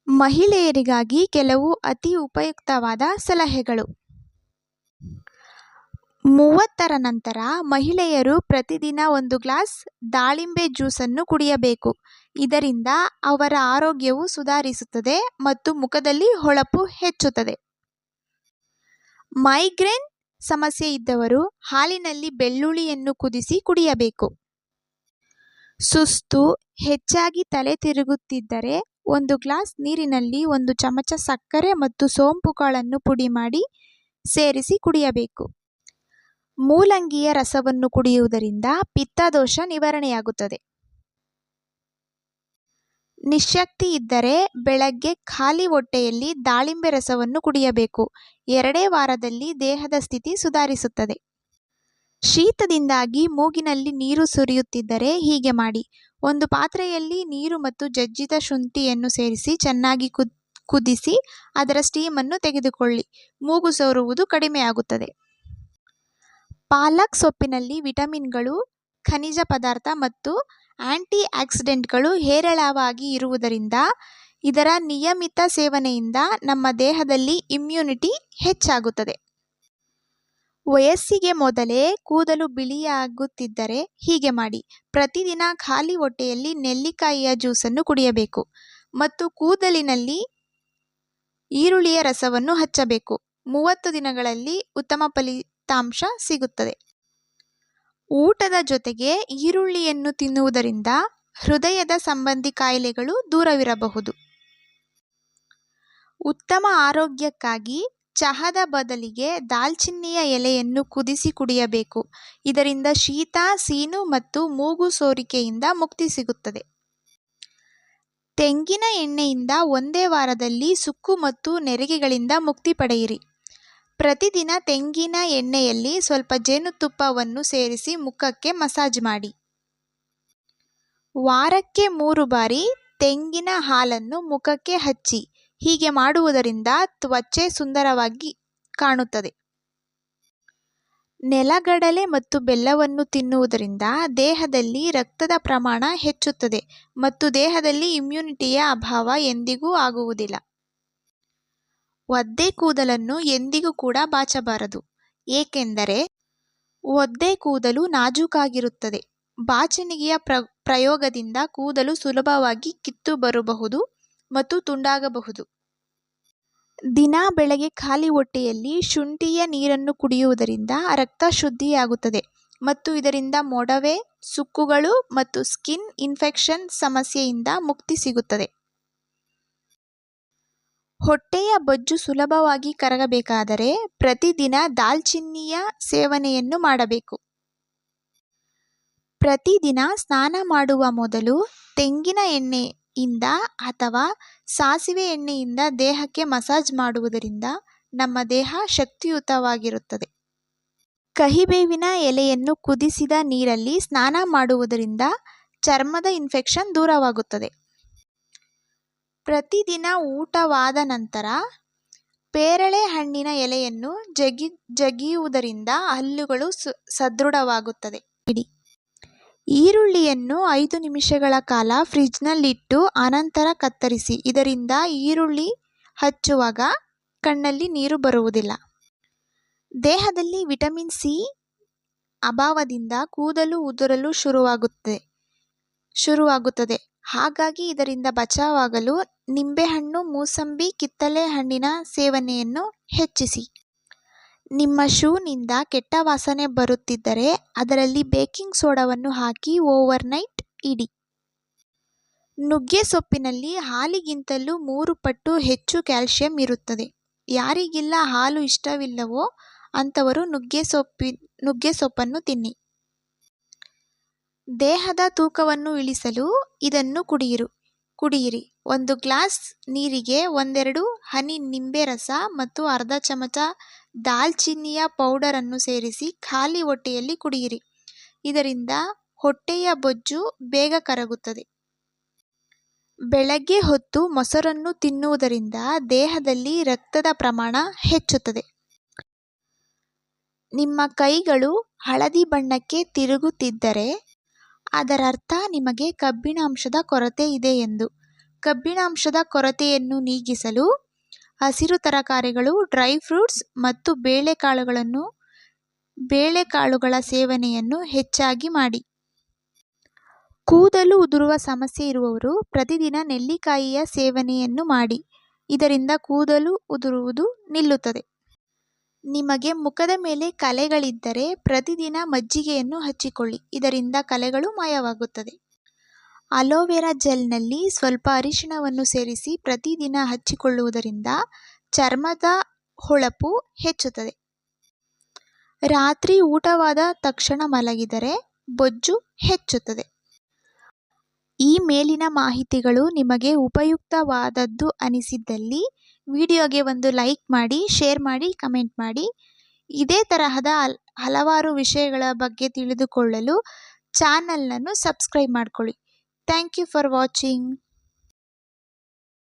ಮಹಿಳೆಯರಿಗಾಗಿ ಕೆಲವು ಅತಿ ಉಪಯುಕ್ತವಾದ ಸಲಹೆಗಳು. 30ರ ನಂತರ ಮಹಿಳೆಯರು ಪ್ರತಿದಿನ 1 ಗ್ಲಾಸ್ ದಾಳಿಂಬೆ ಜ್ಯೂಸನ್ನು ಕುಡಿಯಬೇಕು. ಇದರಿಂದ ಅವರ ಆರೋಗ್ಯವು ಸುಧಾರಿಸುತ್ತದೆ ಮತ್ತು ಮುಖದಲ್ಲಿ ಹೊಳಪು ಹೆಚ್ಚುತ್ತದೆ. ಮೈಗ್ರೇನ್ ಸಮಸ್ಯೆ ಇದ್ದವರು ಹಾಲಿನಲ್ಲಿ ಬೆಳ್ಳುಳ್ಳಿಯನ್ನು ಕುದಿಸಿ ಕುಡಿಯಬೇಕು. ಸುಸ್ತು, ಹೆಚ್ಚಾಗಿ ತಲೆ ತಿರುಗುತ್ತಿದ್ದರೆ 1 ಗ್ಲಾಸ್ ನೀರಿನಲ್ಲಿ 1 ಚಮಚ ಸಕ್ಕರೆ ಮತ್ತು ಸೋಂಪು ಕಾಳನ್ನು ಪುಡಿ ಮಾಡಿ ಸೇರಿಸಿ ಕುಡಿಯಬೇಕು. ಮೂಲಂಗಿಯ ರಸವನ್ನು ಕುಡಿಯುವುದರಿಂದ ಪಿತ್ತದೋಷ ನಿವಾರಣೆಯಾಗುತ್ತದೆ. ನಿಶ್ಶಕ್ತಿ ಇದ್ದರೆ ಬೆಳಗ್ಗೆ ಖಾಲಿ ಹೊಟ್ಟೆಯಲ್ಲಿ ದಾಳಿಂಬೆ ರಸವನ್ನು ಕುಡಿಯಬೇಕು. 2 ವಾರದಲ್ಲಿ ದೇಹದ ಸ್ಥಿತಿ ಸುಧಾರಿಸುತ್ತದೆ. ಶೀತದಿಂದಾಗಿ ಮೂಗಿನಲ್ಲಿ ನೀರು ಸುರಿಯುತ್ತಿದ್ದರೆ ಹೀಗೆ ಮಾಡಿ. 1 ಪಾತ್ರೆಯಲ್ಲಿ ನೀರು ಮತ್ತು ಜಜ್ಜಿದ ಶುಂಠಿಯನ್ನು ಸೇರಿಸಿ ಚೆನ್ನಾಗಿ ಕುದಿಸಿ ಅದರ ಸ್ಟೀಮನ್ನು ತೆಗೆದುಕೊಳ್ಳಿ. ಮೂಗು ಸೋರುವುದು ಕಡಿಮೆಯಾಗುತ್ತದೆ. ಪಾಲಕ್ ಸೊಪ್ಪಿನಲ್ಲಿ ವಿಟಮಿನ್ಗಳು, ಖನಿಜ ಪದಾರ್ಥ ಮತ್ತು ಆಂಟಿ ಆಕ್ಸಿಡೆಂಟ್ಗಳು ಹೇರಳವಾಗಿ ಇರುವುದರಿಂದ ಇದರ ನಿಯಮಿತ ಸೇವನೆಯಿಂದ ನಮ್ಮ ದೇಹದಲ್ಲಿ ಇಮ್ಯುನಿಟಿ ಹೆಚ್ಚಾಗುತ್ತದೆ. ವಯಸ್ಸಿಗೆ ಮೊದಲೇ ಕೂದಲು ಬಿಳಿಯಾಗುತ್ತಿದ್ದರೆ ಹೀಗೆ ಮಾಡಿ. ಪ್ರತಿದಿನ ಖಾಲಿ ಹೊಟ್ಟೆಯಲ್ಲಿ ನೆಲ್ಲಿಕಾಯಿಯ ಜ್ಯೂಸನ್ನು ಕುಡಿಯಬೇಕು ಮತ್ತು ಕೂದಲಿನಲ್ಲಿ ಈರುಳ್ಳಿಯ ರಸವನ್ನು ಹಚ್ಚಬೇಕು. 30 ದಿನಗಳಲ್ಲಿ ಉತ್ತಮ ಫಲಿತಾಂಶ ಸಿಗುತ್ತದೆ. ಊಟದ ಜೊತೆಗೆ ಈರುಳ್ಳಿಯನ್ನು ತಿನ್ನುವುದರಿಂದ ಹೃದಯದ ಸಂಬಂಧಿ ಕಾಯಿಲೆಗಳು ದೂರವಿರಬಹುದು. ಉತ್ತಮ ಆರೋಗ್ಯಕ್ಕಾಗಿ ಚಹಾದ ಬದಲಿಗೆ ದಾಲ್ಚಿನ್ನಿಯ ಎಲೆಯನ್ನು ಕುದಿಸಿ ಕುಡಿಯಬೇಕು. ಇದರಿಂದ ಶೀತ, ಸೀನು ಮತ್ತು ಮೂಗು ಸೋರಿಕೆಯಿಂದ ಮುಕ್ತಿ ಸಿಗುತ್ತದೆ. ತೆಂಗಿನ ಎಣ್ಣೆಯಿಂದ 1 ವಾರದಲ್ಲಿ ಸುಕ್ಕು ಮತ್ತು ನೆರಿಗೆಗಳಿಂದ ಮುಕ್ತಿ ಪಡೆಯಿರಿ. ಪ್ರತಿದಿನ ತೆಂಗಿನ ಎಣ್ಣೆಯಲ್ಲಿ ಸ್ವಲ್ಪ ಜೇನುತುಪ್ಪವನ್ನು ಸೇರಿಸಿ ಮುಖಕ್ಕೆ ಮಸಾಜ್ ಮಾಡಿ. ವಾರಕ್ಕೆ 3 ಬಾರಿ ತೆಂಗಿನ ಹಾಲನ್ನು ಮುಖಕ್ಕೆ ಹಚ್ಚಿ. ಹೀಗೆ ಮಾಡುವುದರಿಂದ ತ್ವಚೆ ಸುಂದರವಾಗಿ ಕಾಣುತ್ತದೆ. ನೆಲಗಡಲೆ ಮತ್ತು ಬೆಲ್ಲವನ್ನು ತಿನ್ನುವುದರಿಂದ ದೇಹದಲ್ಲಿ ರಕ್ತದ ಪ್ರಮಾಣ ಹೆಚ್ಚುತ್ತದೆ ಮತ್ತು ದೇಹದಲ್ಲಿ ಇಮ್ಯುನಿಟಿಯ ಅಭಾವ ಎಂದಿಗೂ ಆಗುವುದಿಲ್ಲ. ಒದ್ದೆ ಕೂದಲನ್ನು ಎಂದಿಗೂ ಕೂಡ ಬಾಚಬಾರದು, ಏಕೆಂದರೆ ಒದ್ದೆ ಕೂದಲು ನಾಜೂಕಾಗಿರುತ್ತದೆ. ಬಾಚಣಿಗೆಯ ಪ್ರಯೋಗದಿಂದ ಕೂದಲು ಸುಲಭವಾಗಿ ಕಿತ್ತು ಬರಬಹುದು ಮತ್ತು ತುಂಡಾಗಬಹುದು. ದಿನ ಬೆಳಗ್ಗೆ ಖಾಲಿ ಹೊಟ್ಟೆಯಲ್ಲಿ ಶುಂಠಿಯ ನೀರನ್ನು ಕುಡಿಯುವುದರಿಂದ ರಕ್ತ ಶುದ್ಧಿಯಾಗುತ್ತದೆ ಮತ್ತು ಇದರಿಂದ ಮೊಡವೆ, ಸುಕ್ಕುಗಳು ಮತ್ತು ಸ್ಕಿನ್ ಇನ್ಫೆಕ್ಷನ್ ಸಮಸ್ಯೆಯಿಂದ ಮುಕ್ತಿ ಸಿಗುತ್ತದೆ. ಹೊಟ್ಟೆಯ ಬೊಜ್ಜು ಸುಲಭವಾಗಿ ಕರಗಬೇಕಾದರೆ ಪ್ರತಿದಿನ ದಾಲ್ಚಿನ್ನಿಯ ಸೇವನೆಯನ್ನು ಮಾಡಬೇಕು. ಪ್ರತಿದಿನ ಸ್ನಾನ ಮಾಡುವ ಮೊದಲು ತೆಂಗಿನ ಎಣ್ಣೆಯಿಂದ ಅಥವಾ ಸಾಸಿವೆ ಎಣ್ಣೆಯಿಂದ ದೇಹಕ್ಕೆ ಮಸಾಜ್ ಮಾಡುವುದರಿಂದ ನಮ್ಮ ದೇಹ ಶಕ್ತಿಯುತವಾಗಿರುತ್ತದೆ. ಕಹಿಬೇವಿನ ಎಲೆಯನ್ನು ಕುದಿಸಿದ ನೀರಲ್ಲಿ ಸ್ನಾನ ಮಾಡುವುದರಿಂದ ಚರ್ಮದ ಇನ್ಫೆಕ್ಷನ್ ದೂರವಾಗುತ್ತದೆ. ಪ್ರತಿದಿನ ಊಟವಾದ ನಂತರ ಪೇರಳೆ ಹಣ್ಣಿನ ಎಲೆಯನ್ನು ಜಗಿಯುವುದರಿಂದ ಹಲ್ಲುಗಳು ಸದೃಢವಾಗುತ್ತದೆ. ಈರುಳ್ಳಿಯನ್ನು 5 ನಿಮಿಷಗಳ ಕಾಲ ಫ್ರಿಜ್ನಲ್ಲಿಟ್ಟು ಅನಂತರ ಕತ್ತರಿಸಿ. ಇದರಿಂದ ಈರುಳ್ಳಿ ಹಚ್ಚುವಾಗ ಕಣ್ಣಲ್ಲಿ ನೀರು ಬರುವುದಿಲ್ಲ. ದೇಹದಲ್ಲಿ ವಿಟಮಿನ್ ಸಿ ಅಭಾವದಿಂದ ಕೂದಲು ಉದುರಲು ಶುರುವಾಗುತ್ತದೆ. ಹಾಗಾಗಿ ಇದರಿಂದ ಬಚಾವಾಗಲು ನಿಂಬೆಹಣ್ಣು, ಮೂಸಂಬಿ, ಕಿತ್ತಳೆ ಹಣ್ಣಿನ ಸೇವನೆಯನ್ನು ಹೆಚ್ಚಿಸಿ. ನಿಮ್ಮ ಶೂನಿಂದ ಕೆಟ್ಟ ವಾಸನೆ ಬರುತ್ತಿದ್ದರೆ ಅದರಲ್ಲಿ ಬೇಕಿಂಗ್ ಸೋಡಾವನ್ನು ಹಾಕಿ ಓವರ್ನೈಟ್ ಇಡಿ. ನುಗ್ಗೆ ಸೊಪ್ಪಿನಲ್ಲಿ ಹಾಲಿಗಿಂತಲೂ 3 ಪಟ್ಟು ಹೆಚ್ಚು ಕ್ಯಾಲ್ಸಿಯಂ ಇರುತ್ತದೆ. ಯಾರಿಗೆಲ್ಲ ಹಾಲು ಇಷ್ಟವಿಲ್ಲವೋ ಅಂಥವರು ನುಗ್ಗೆ ಸೊಪ್ಪನ್ನು ತಿನ್ನಿ. ದೇಹದ ತೂಕವನ್ನು ಇಳಿಸಲು ಇದನ್ನು ಕುಡಿಯಿರಿ. 1 ಗ್ಲಾಸ್ ನೀರಿಗೆ 1-2 ಹನಿ ನಿಂಬೆ ರಸ ಮತ್ತು ಅರ್ಧ ಚಮಚ ದಾಲ್ಚಿನ್ನಿಯ ಪೌಡರ್ ಅನ್ನು ಸೇರಿಸಿ ಖಾಲಿ ಹೊಟ್ಟೆಯಲ್ಲಿ ಕುಡಿಯಿರಿ. ಇದರಿಂದ ಹೊಟ್ಟೆಯ ಬೊಜ್ಜು ಬೇಗ ಕರಗುತ್ತದೆ. ಬೆಳಗ್ಗೆ ಹೊತ್ತು ಮೊಸರನ್ನು ತಿನ್ನುವುದರಿಂದ ದೇಹದಲ್ಲಿ ರಕ್ತದ ಪ್ರಮಾಣ ಹೆಚ್ಚುತ್ತದೆ. ನಿಮ್ಮ ಕೈಗಳು ಹಳದಿ ಬಣ್ಣಕ್ಕೆ ತಿರುಗುತ್ತಿದ್ದರೆ ಅದರರ್ಥ ನಿಮಗೆ ಕಬ್ಬಿಣಾಂಶದ ಕೊರತೆ ಇದೆ ಎಂದು. ಕಬ್ಬಿಣಾಂಶದ ಕೊರತೆಯನ್ನು ನೀಗಿಸಲು ಹಸಿರು ತರಕಾರಿಗಳು, ಡ್ರೈ ಫ್ರೂಟ್ಸ್ ಮತ್ತು ಬೇಳೆಕಾಳುಗಳ ಸೇವನೆಯನ್ನು ಹೆಚ್ಚಾಗಿ ಮಾಡಿ. ಕೂದಲು ಉದುರುವ ಸಮಸ್ಯೆ ಇರುವವರು ಪ್ರತಿದಿನ ನೆಲ್ಲಿಕಾಯಿಯ ಸೇವನೆಯನ್ನು ಮಾಡಿ. ಇದರಿಂದ ಕೂದಲು ಉದುರುವುದು ನಿಲ್ಲುತ್ತದೆ. ನಿಮಗೆ ಮುಖದ ಮೇಲೆ ಕಲೆಗಳಿದ್ದರೆ ಪ್ರತಿದಿನ ಮಜ್ಜಿಗೆಯನ್ನು ಹಚ್ಚಿಕೊಳ್ಳಿ. ಇದರಿಂದ ಕಲೆಗಳು ಮಾಯವಾಗುತ್ತದೆ. ಅಲೋವೆರಾ ಜೆಲ್ನಲ್ಲಿ ಸ್ವಲ್ಪ ಅರಿಶಿಣವನ್ನು ಸೇರಿಸಿ ಪ್ರತಿದಿನ ಹಚ್ಚಿಕೊಳ್ಳುವುದರಿಂದ ಚರ್ಮದ ಹೊಳಪು ಹೆಚ್ಚುತ್ತದೆ. ರಾತ್ರಿ ಊಟವಾದ ತಕ್ಷಣ ಮಲಗಿದರೆ ಬೊಜ್ಜು ಹೆಚ್ಚುತ್ತದೆ. ಈ ಮೇಲಿನ ಮಾಹಿತಿಗಳು ನಿಮಗೆ ಉಪಯುಕ್ತವಾದದ್ದು ಅನಿಸಿದ್ದಲ್ಲಿ ವಿಡಿಯೋಗೆ ಒಂದು ಲೈಕ್ ಮಾಡಿ, ಶೇರ್ ಮಾಡಿ, ಕಮೆಂಟ್ ಮಾಡಿ. ಇದೇ ತರಹದ ಹಲವಾರು ವಿಷಯಗಳ ಬಗ್ಗೆ ತಿಳಿದುಕೊಳ್ಳಲು ಚಾನಲನ್ನು ಸಬ್ಸ್ಕ್ರೈಬ್ ಮಾಡ್ಕೊಳ್ಳಿ. Thank you for watching.